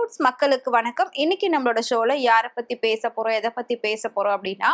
Roots மக்களுக்கு வணக்கம். இன்னைக்கு நம்மளோட ஷோல யாரை பத்தி பேச போறோம், எதை பத்தி பேச போறோம் அப்படின்னா,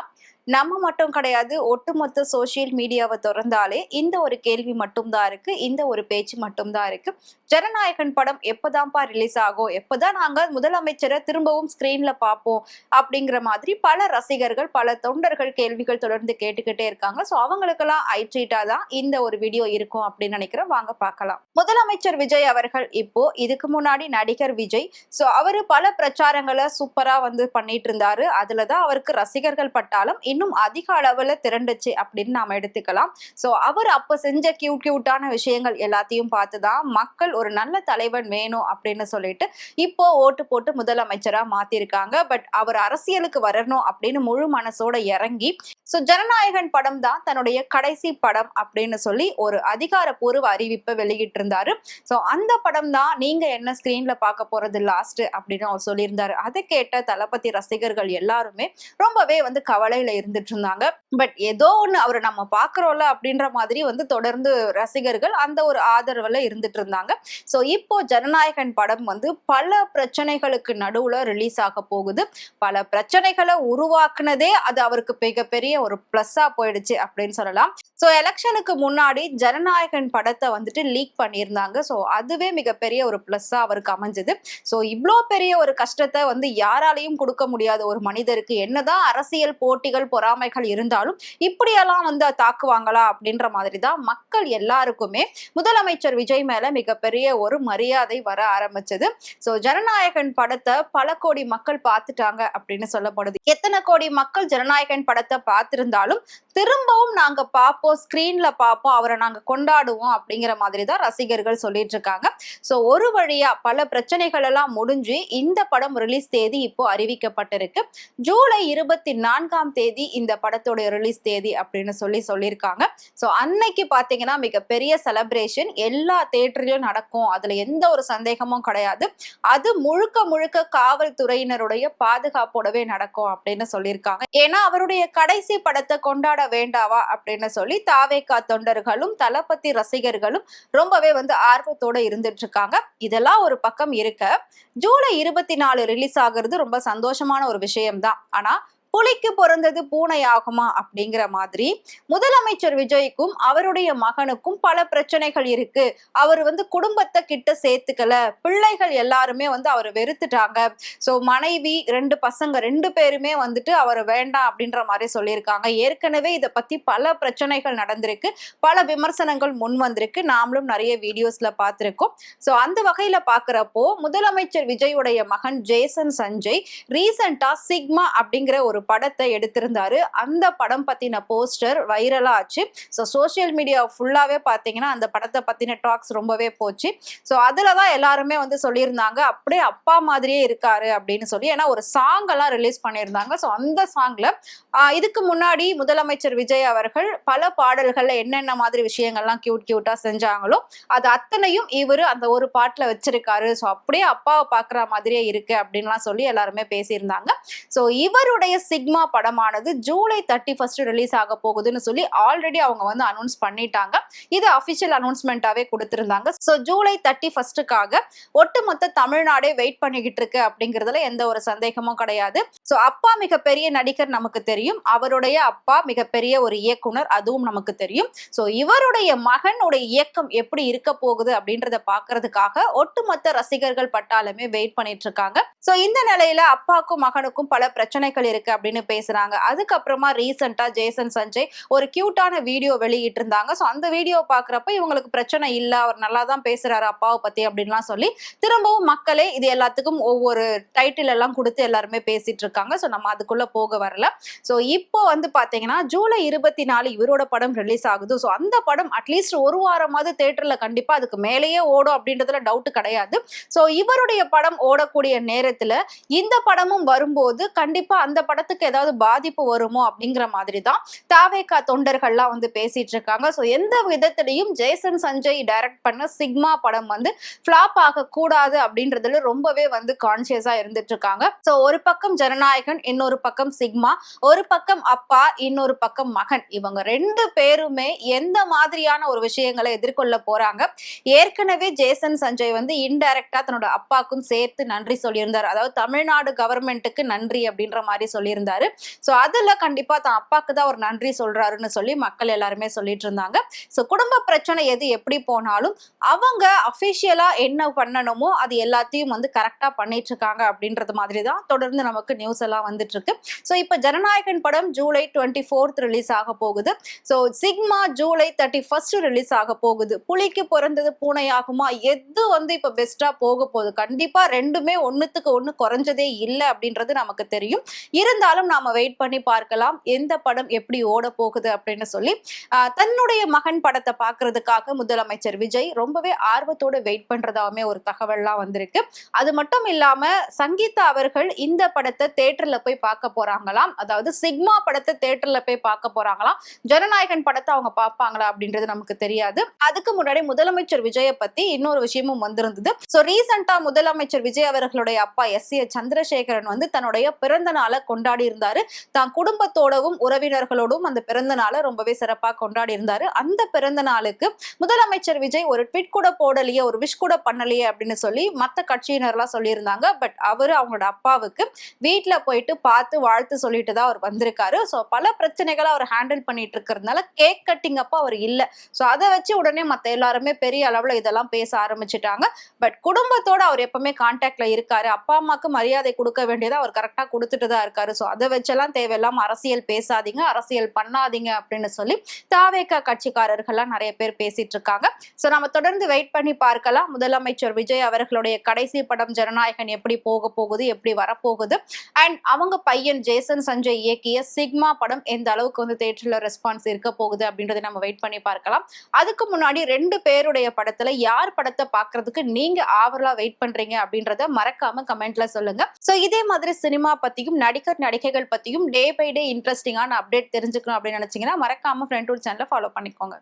நம்ம மட்டும் கிடையாது, ஒட்டுமொத்த சோசியல் மீடியாவை திறந்தாலே இந்த ஒரு கேள்வி மட்டும்தான் இருக்கு, இந்த ஒரு பேச்சு மட்டும்தான் இருக்கு. ஜனநாயகன் படம் எப்பதான்ப்பா ரிலீஸ் ஆகும், எப்பதான் நாங்க முதலமைச்சரை திரும்பவும் ஸ்கிரீன்ல பார்ப்போம் அப்படிங்கிற மாதிரி பல ரசிகர்கள், பல தொண்டர்கள் கேள்விகள் தொடர்ந்து கேட்டுக்கிட்டே இருக்காங்க. ஸோ அவங்களுக்கெல்லாம் ஐ ட்ரீட்டா தான் இந்த ஒரு வீடியோ இருக்கும் அப்படின்னு நினைக்கிறேன். வாங்க பார்க்கலாம். முதலமைச்சர் விஜய் அவர்கள் இப்போ இதுக்கு முன்னாடி நடிகர் விஜய், ஸோ அவரு பல பிரச்சாரங்களை சூப்பரா பண்ணிட்டு இருந்தாரு. அதுலதான் அவருக்கு ரசிகர்கள் பட்டாலும் இன்னும் அதிக அளவுல திரண்டுச்சு அப்படின்னு நாம எடுத்துக்கலாம். ஸோ அவர் அப்ப செஞ்ச கியூட்டான விஷயங்கள் எல்லாத்தையும் பார்த்துதான் மக்கள் ஒரு நல்ல தலைவன் வேணும் அப்படின்னு சொல்லிட்டு இப்போ ஓட்டு போட்டு முதலமைச்சரா மாத்திருக்காங்க. பட் அவர் அரசியலுக்கு வரணும் அப்படின்னு முழு மனசோட இறங்கி ஸோ ஜனநாயகன் படம் தான் தன்னுடைய கடைசி படம் அப்படின்னு சொல்லி ஒரு அதிகாரப்பூர்வ அறிவிப்பை வெளியிட்டு இருந்தாரு. ஸோ அந்த படம் தான் நீங்க என்ன ஸ்கிரீன்ல பார்க்க போறது லாஸ்ட் அப்படின்னு அவர் சொல்லியிருந்தாரு. அதை கேட்ட தளபதி ரசிகர்கள் எல்லாருமே ரொம்பவே கவலையில இருந்துட்டு இருந்தாங்க. பட் ஏதோ ஒண்ணு அவரை நம்ம பாக்குறோம்ல அப்படின்ற மாதிரி தொடர்ந்து ரசிகர்கள் அந்த ஒரு ஆதரவுல இருந்துட்டு இருந்தாங்க. ஸோ இப்போ ஜனநாயகன் படம் பல பிரச்சனைகளுக்கு நடுவுல ரிலீஸ் ஆக போகுது. பல பிரச்சனைகளை உருவாக்குனதே அது அவருக்கு மிகப்பெரிய ஒரு பிளஸ்ஸா போயிடுச்சு அப்படின்னு சொல்லலாம். ஸோ எலெக்ஷனுக்கு முன்னாடி ஜனநாயகன் படத்தை லீக் பண்ணியிருந்தாங்க. ஸோ அதுவே மிகப்பெரிய ஒரு பிளஸ்ஸா அவருக்கு அமைஞ்சது. ஸோ இவ்வளோ பெரிய ஒரு கஷ்டத்தை யாராலையும் கொடுக்க முடியாத ஒரு மனிதருக்கு என்னதான் அரசியல் போட்டிகள் பொறாமைகள் இருந்தாலும் இப்படியெல்லாம் தாக்குவாங்களா அப்படின்ற மாதிரி தான் மக்கள் எல்லாருக்குமே முதலமைச்சர் விஜய் மேல மிகப்பெரிய ஒரு மரியாதை வர ஆரம்பிச்சது. ஸோ ஜனநாயகன் படத்தை பல கோடி மக்கள் பார்த்துட்டாங்க அப்படின்னு சொல்லப்படுது. எத்தனை கோடி மக்கள் ஜனநாயகன் படத்தை பார்த்திருந்தாலும் திரும்பவும் நாங்க பார்ப்போம், ஸ்கிரீன்ல பார்ப்போம், அவரை நாங்க கொண்டாடுவோம் அப்படிங்கிற மாதிரி தான் ரசிகர்கள் சொல்லிட்டு இருக்காங்க. ஸோ ஒரு வழியா பல பிரச்சனைகள் எல்லாம் முடிஞ்சு இந்த படம் ரிலீஸ் தேதி இப்போ அறிவிக்கப்பட்டிருக்கு. ஜூலை 24 இந்த படத்தோட ரிலீஸ் தேதி அப்படின்னு சொல்லியிருக்காங்க. ஸோ அன்னைக்கு பாத்தீங்கன்னா மிகப்பெரிய செலிப்ரேஷன் எல்லா தியேட்டர்லயும் நடக்கும், அதுல எந்த ஒரு சந்தேகமும் கிடையாது. அது முழுக்க முழுக்க காவல்துறையினருடைய பாதுகாப்போடவே நடக்கும் அப்படின்னு சொல்லியிருக்காங்க. ஏன்னா அவருடைய கடைசி படத்தை கொண்டாட வேண்டாவா அப்படின்னு சொல்லி தாவேகா தொண்டர்களும் தளபதி ரசிகர்களும் ரொம்பவே ஆர்வத்தோட இருந்துட்டு இருக்காங்க. இதெல்லாம் ஒரு பக்கம் இருக்க, ஜூலை 24 ரிலீஸ் ஆகுறது ரொம்ப சந்தோஷமான ஒரு விஷயம்தான். ஆனா புலிக்கு பிறந்தது பூனை ஆகுமா அப்படிங்கிற மாதிரி முதலமைச்சர் விஜய்க்கும் அவருடைய மகனுக்கும் பல பிரச்சனைகள் இருக்கு. அவர் குடும்பத்தை கிட்ட சேர்த்துக்கல, பிள்ளைகள் எல்லாருமே அவர் வெறுத்துட்டாங்க. ஸோ மனைவி 2 பசங்க 2 பேருமே அவர் வேண்டாம் அப்படின்ற மாதிரி சொல்லியிருக்காங்க. ஏற்கனவே இதை பத்தி பல பிரச்சனைகள் நடந்திருக்கு, பல விமர்சனங்கள் முன் வந்திருக்கு, நாமளும் நிறைய வீடியோஸ்ல பார்த்திருக்கோம். ஸோ அந்த வகையில பாக்குறப்போ முதலமைச்சர் விஜயுடைய மகன் ஜேசன் சஞ்சய் ரீசெண்டா சிக்மா அப்படிங்கிற ஒரு படத்தை எடுத்திருந்தாரு. அந்த படம் பத்தின போஸ்டர் வைரலா ஆச்சு. ஸோ சோசியல் மீடியா ஃபுல்லாவே பாத்தீங்கன்னா அந்த படத்தை பத்தின டாக்ஸ் ரொம்பவே போச்சு. ஸோ அதுலதான் எல்லாருமே சொல்லியிருந்தாங்க அப்படியே அப்பா மாதிரியே இருக்காரு அப்படின்னு சொல்லி. ஏன்னா ஒரு சாங் எல்லாம் ரிலீஸ் பண்ணியிருந்தாங்க. ஸோ அந்த சாங்ல இதுக்கு முன்னாடி முதலமைச்சர் விஜய் அவர்கள் பல பாடல்கள்ல என்னென்ன மாதிரி விஷயங்கள்லாம் கியூட்டா செஞ்சாங்களோ அது அத்தனையும் இவரு அந்த ஒரு பாட்டுல வச்சிருக்காரு. ஸோ அப்படியே அப்பாவை பாக்குற மாதிரியே இருக்கு அப்படின்லாம் சொல்லி எல்லாருமே பேசியிருந்தாங்க. ஸோ இவருடைய சிக்மா படமானது ஜூலை 31 ரிலீஸ் ஆக போகுதுன்னு சொல்லி ஆல்ரெடி அவங்க அனௌன்ஸ் பண்ணிட்டாங்க. இது அபிஷியல் அனௌன்ஸ்மெண்டாவே கொடுத்திருந்தாங்க. ஸோ ஜூலை 31க்காக ஒட்டுமொத்த தமிழ்நாடே வெயிட் பண்ணிக்கிட்டு இருக்கு அப்படிங்கிறதுல எந்த ஒரு சந்தேகமும் கிடையாது. ஸோ அப்பா மிகப்பெரிய நடிகர் நமக்கு தெரியும், அவருடைய அப்பா மிகப்பெரிய ஒரு இயக்குனர் அதுவும் நமக்கு தெரியும். ஸோ இவருடைய மகனுடைய இயக்கம் எப்படி இருக்க போகுது அப்படின்றத பாக்குறதுக்காக ஒட்டுமொத்த ரசிகர்கள் பட்டாலுமே வெயிட் பண்ணிட்டு இருக்காங்க. ஸோ இந்த நிலையில அப்பாவுக்கும் மகனுக்கும் பல பிரச்சனைகள் இருக்கு அப்படின்னு பேசுறாங்க. அதுக்கப்புறமா ரீசெண்டா ஜேசன் சஞ்சய் ஒரு கியூட்டான வீடியோ வெளியிட்டு இருந்தாங்க. ஸோ அந்த வீடியோ பாக்குறப்ப இவங்களுக்கு பிரச்சனை இல்ல, அவர் நல்லா தான் பேசுறாரு அப்பாவை பத்தி அப்படின்லாம் சொல்லி திரும்பவும் மக்களே இது எல்லாத்துக்கும் ஒவ்வொரு டைட்டில் எல்லாம் கொடுத்து எல்லாருமே பேசிட்டு இருக்காங்க. ஸோ நம்ம அதுக்குள்ள போக வரல. ஸோ இப்போ பாத்தீங்கன்னா ஜூலை 24 இவரோட படம் ரிலீஸ் ஆகுது. ஸோ அந்த படம் அட்லீஸ்ட் ஒரு வாரமாவது தியேட்டர்ல கண்டிப்பா அதுக்கு மேலேயே ஓடும் அப்படின்றதுல டவுட் கிடையாது. ஸோ இவருடைய படம் ஓடக்கூடிய நேரத்தில் நேரத்துல இந்த படமும் வரும்போது கண்டிப்பா அந்த படத்துக்கு ஏதாவது பாதிப்பு வருமோ அப்படிங்கிற மாதிரி தான் தாவேகா தொண்டர்கள்லாம் வந்து பேசிட்டு இருக்காங்க. ஸோ எந்த விதத்திலையும் ஜேசன் சஞ்சய் டைரக்ட் பண்ண சிக்மா படம் வந்து ஃபிளாப் ஆக கூடாது அப்படின்றதுல ரொம்பவே வந்து கான்சியஸா இருந்துட்டு இருக்காங்க. ஸோ ஒரு பக்கம் ஜனநாயகன், இன்னொரு பக்கம் சிக்மா, ஒரு பக்கம் அப்பா, இன்னொரு பக்கம் மகன், இவங்க ரெண்டு பேருமே எந்த மாதிரியான ஒரு விஷயங்களை எதிர்கொள்ள போறாங்க. ஏற்கனவே ஜேசன் சஞ்சய் வந்து இன்டைரக்டா தன்னோட அப்பாக்கும் சேர்த்து நன்றி சொல்லியிருந்தார். அதாவது தமிழ்நாடு கவர்மெண்ட்டுக்கு நன்றி அப்படின்ற மாதிரி சொல்லியிருந்தாரு. ஸோ அதுல கண்டிப்பா தான் அப்பாக்கு தான் ஒரு நன்றி சொல்றாருன்னு சொல்லி மக்கள் எல்லாருமே சொல்லிட்டு இருந்தாங்க. ஸோ குடும்ப பிரச்சனை எது எப்படி போனாலும் அவங்க அபிஷியலா என்ன பண்ணணுமோ அது எல்லாத்தையும் வந்து கரெக்டா பண்ணிட்டு இருக்காங்க அப்படின்றது மாதிரி தான் தொடர்ந்து நமக்கு நியூஸ் எல்லாம் வந்துட்டு இருக்கு. ஸோ இப்போ ஜனநாயகன் படம் ஜூலை 24 ரிலீஸ் ஆக போகுது. ஸோ சிக்மா ஜூலை 31 ரிலீஸ் ஆக போகுது. புலிக்கு பிறந்தது பூனையாகுமா, எது வந்து இப்ப பெஸ்டா போக போகுது? கண்டிப்பா ரெண்டுமே ஒண்ணுத்துக்கு ஒண்ணு குறைஞ்சதே இல்லை அப்படின்றது நமக்கு தெரியும். இருந்தாலும் நாம வெயிட் பண்ணி பார்க்கலாம் எந்த படம் எப்படி ஓட போகுது அப்படின்னு சொல்லி. தன்னுடைய மகன் படத்தை பார்க்கறதுக்காக முதலமைச்சர் விஜய் ரொம்பவே ஆர்வத்தோட வெயிட் பண்றதாவுமே ஒரு தகவல்லாம் வந்திருக்கு. அது மட்டும் இல்லாம சங்கீதா அவர்கள் இந்த படத்தை தியேட்டர்ல போய் பார்க்க போறாங்களாம். அதாவது சிக்மா படத்தை தியேட்டர்ல போய் பார்க்க போறாங்களாம். ஜனநாயகன் படத்தை அவங்க பார்ப்பாங்களா அப்படின்றது நமக்கு தெரியாது. அதுக்கு முன்னாடி முதலமைச்சர் விஜய பத்தி இன்னொரு விஷயமும் வந்திருந்தது. சோ ரீசெண்டா முதலமைச்சர் விஜய் அவர்களுடைய அப்பா எஸ்.ஏ. சந்திரசேகரன் வந்து தன்னுடைய பிறந்த நாளை கொண்டாடி இருந்தாரு. தான் குடும்பத்தோடவும் உறவினர்களோடும் அந்த பிறந்த நாளை ரொம்பவே சிறப்பா கொண்டாடி இருந்தாரு. அந்த பிறந்த நாளுக்கு முதலமைச்சர் விஜய் ஒரு ட்வீட் கூட போடலையே, ஒரு விஷ் கூட பண்ணலையே அப்படின்னு சொல்லி மத்த கட்சியினர்லாம் சொல்லியிருந்தாங்க. பட் அவரு அவங்களோட அப்பாவுக்கு வீட்டுல போயிட்டு பார்த்து வாழ்த்து சொல்லிட்டு தான் அவர் வந்திருக்காரு. ஸோ பல பிரச்சனைகளை அவர் ஹேண்டில் பண்ணிட்டு இருக்கிறதுனால கேக் கட்டிங் அப்போ அவர் இல்லை. ஸோ அதை வச்சு உடனே மற்ற எல்லாருமே பெரிய அளவுல இதெல்லாம் பேச ஆரம்பிச்சுட்டாங்க. பட் குடும்பத்தோட அவர் எப்பவுமே கான்டாக்ட்ல இருக்காரு. அப்பா அம்மாக்கு மரியாதை கொடுக்க வேண்டியதை அவர் கரெக்டா கொடுத்துட்டு தான் இருக்காரு. ஸோ அதை வச்செல்லாம் தேவையில்லாம அரசியல் பேசாதீங்க, அரசியல் பண்ணாதீங்க அப்படின்னு சொல்லி தாவேகா கட்சிக்காரர்கள்லாம் நிறைய பேர் பேசிட்டு இருக்காங்க. ஸோ நம்ம தொடர்ந்து வெயிட் பண்ணி பார்க்கலாம் முதலமைச்சர் விஜய் அவர்களுடைய கடைசி படம் ஜனநாயகன் எப்படி போக போகுது, எப்படி வரப்போகுது, அண்ட் அவங்க பையன் ஜேசன் சஞ்சய் இயக்கிய சிக்மா படம் எந்த அளவுக்கு வந்து தியேட்டர்ல ரெஸ்பான்ஸ் இருக்க போகுது அப்படின்றத நம்ம வெயிட் பண்ணி பார்க்கலாம். அதுக்கு முன்னாடி ரெண்டு பேருடைய படத்துல யார் படத்தை பார்க்கறதுக்கு நீங்க ஆவலா வெயிட் பண்றீங்க அப்படின்றத மறக்காம கமெண்ட்ல சொல்லுங்க. சோ இதே மாதிரி சினிமா பத்தியும் நடிகைகள் பத்தியும் டே பை டே இன்ட்ரெஸ்டிங்கான அப்டேட் தெரிஞ்சுக்கணும் அப்படின்னு நினைச்சீங்கன்னா மறக்காம ஃப்ரெண்ட் டூர் சேனலை ஃபாலோ பண்ணிக்கோங்க.